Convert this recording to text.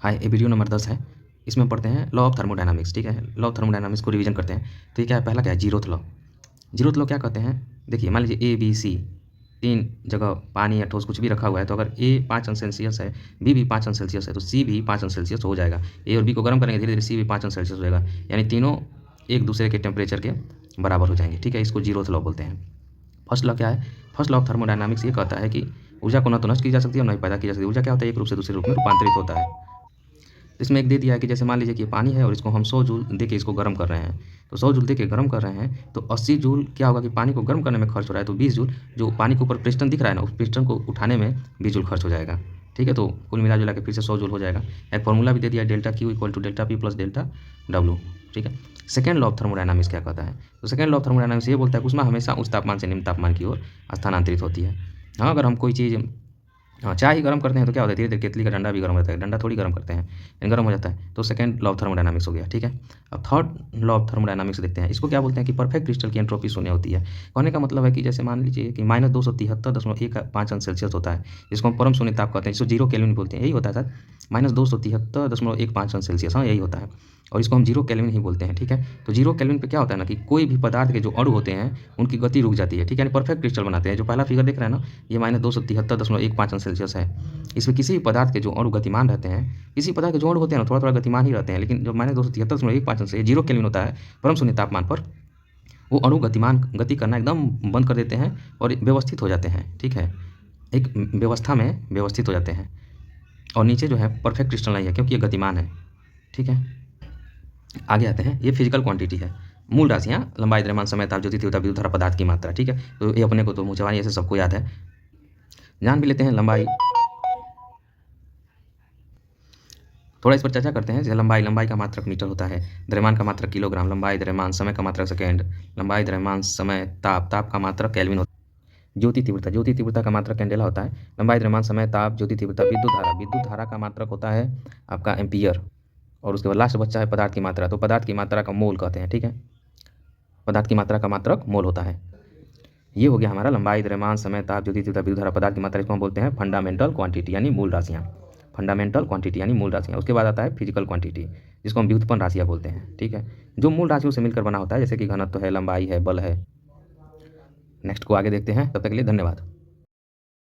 हाय, ये video number 10 है। इसमें पढ़ते हैं लॉ ऑफ थर्मोडायनामिक्स। ठीक है, लॉ ऑफ थर्मोडायनामिक्स को रिवीजन करते हैं। तो ये क्या है, पहला क्या है, जीरोथ लॉ। जीरोथ लॉ क्या कहते हैं, देखिए मान लीजिए ए बी सी तीन जगह पानी या ठोस कुछ भी रखा हुआ है, तो अगर ए 5 अंश सेल्सियस है, बी भी 5 अंश सेल्सियस है, तो सी भी 5 अंश सेल्सियस हो जाएगा। ए और बी को गर्म करेंगे, धीरे धीरे सी भी 5 अंश सेल्सियस हो जाएगा, यानी तीनों एक दूसरे के टेम्परेचर के बराबर हो जाएंगे। ठीक है, इसको जीरोथ लॉ बोलते हैं। फर्स्ट लॉ क्या है, फर्स्ट लॉ ऑफ थर्मोडायनामिक्स ये कहता है कि ऊर्जा को न तो नष्ट की जा सकती है और न ही पैदा की जा सकती है। ऊर्जा क्या होता है, एक रूप से दूसरे रूप में रूपांतरित होता है। इसमें एक दे दिया है कि जैसे मान लीजिए कि ये पानी है और इसको हम 100 जूल दे के इसको गर्म कर रहे हैं, तो 100 जूल दे के गर्म कर रहे हैं, तो 80 जूल क्या होगा कि पानी को गर्म करने में खर्च हो रहा है, तो 20 जूल जो पानी के ऊपर पिस्टन दिख रहा है ना, उस पिस्टन को उठाने में 20 जूल खर्च हो जाएगा। ठीक है, तो कुल मिला जुला के फिर से 100 जूल हो जाएगा। एक फॉर्मूला भी दे दिया, delta Q equal to delta P plus delta W. ठीक है, सेकेंड लॉ ऑफ थर्मोडायनामिक्स क्या कहता है, तो सेकेंड लॉ ऑफ थर्मोडायनामिक्स ये बोलता है कि उसमें हमेशा उच्च तापमान से निम्न तापमान की ओर स्थानांतरित होती है। हाँ, अगर हम कोई चीज़, हाँ, चाय ही गर्म करते हैं तो क्या होता है, धीरे धीरे केतली का डंडा भी गर्म रहता है, डंडा थोड़ी गर्म करते हैं, गर्म हो जाता है। तो सेकंड लॉ ऑफ थर्मोडायनामिक्स हो गया। ठीक है, अब थर्ड लॉ ऑफ थर्मोडायनामिक्स देखते हैं। इसको क्या बोलते हैं कि परफेक्ट क्रिस्टल की एंट्रोपी शून्य होती है। कहने का मतलब है कि जैसे मान लीजिए कि -273.15 अंश सेल्सियस होता है, जिसको हम परम शून्य ताप कहते हैं, जिसको जीरो केल्विन बोलते हैं, यही होता है सर, -273.15 अंश सेल्सियस, हाँ यही होता है, और इसको हम जीरो केल्विन ही बोलते हैं। ठीक है, तो जीरो केल्विन पे क्या होता है ना कि कोई भी पदार्थ के जो अणु होते हैं उनकी गति रुक जाती है। ठीक है, यानी परफेक्ट क्रिस्टल बनाते हैं। जो पहला फिगर देख रहे हैं ना, ये -273.15 अंश सेल्सियस है। इसमें किसी भी पदार्थ के जो अणु गतिमान रहते हैं, किसी पदार्थ के जो अणु होते हैं ना थोड़ा थोड़ा गतिमान ही रहते हैं, लेकिन जो -273.15 से जीरो केल्विन होता है परम शून्य तापमान पर, वो अणु गतिमान गति करना एकदम बंद कर देते हैं और व्यवस्थित हो जाते हैं। ठीक है, एक व्यवस्था में व्यवस्थित हो जाते हैं, और नीचे जो है परफेक्ट क्रिस्टल नहीं है क्योंकि ये गतिमान है। ठीक है, आगे आते हैं, ये फिजिकल क्वांटिटी है, मूल राशियाँ, लंबाई, द्रव्यमान, समय, ताप, ज्योति, तीव्रता, विद्युत धारा, पदार्थ की मात्रा। ठीक है, तो ये अपने को तो मुँह जबानी ऐसे सबको याद है। जान भी लेते हैं लंबाई, थोड़ा इस पर चर्चा करते हैं। जैसे लंबाई का मात्रक मीटर होता है, द्रव्यमान का मात्रक किलोग्राम, लंबाई द्रव्यमान, समय का मात्रक सेकेंड, लंबाई द्रव्यमान समय ताप का मात्रक केल्विन होता है। ज्योति तीव्रता का मात्रक कैंडेला होता है। लंबाई द्रव्यमान समय ताप ज्योति तीव्रता। विद्युत धारा का मात्रक होता है आपका एम्पियर। और उसके बाद लास्ट बच्चा है पदार्थ की मात्रा, तो पदार्थ की मात्रा का मोल कहते हैं। ठीक है, पदार्थ की मात्रा का मात्रक मोल होता है। ये हो गया हमारा लंबाई द्रव्यमान समय ताप ज्योति तीव्रता विद्युत धारा पदार्थ की मात्रा। इसको हम बोलते हैं फंडामेंटल क्वांटिटी यानी मूल राशियाँ। फंडामेंटल क्वांटिटी यानी मूल राशियाँ। उसके बाद आता है फिजिकल क्वांटिटी, जिसको हम व्युत्पन्न राशियाँ बोलते हैं। ठीक है, जो मूल राशियों से मिलकर बना होता है, जैसे कि घनत्व है, लंबाई है, बल है। नेक्स्ट को आगे देखते हैं, तब तक के लिए धन्यवाद।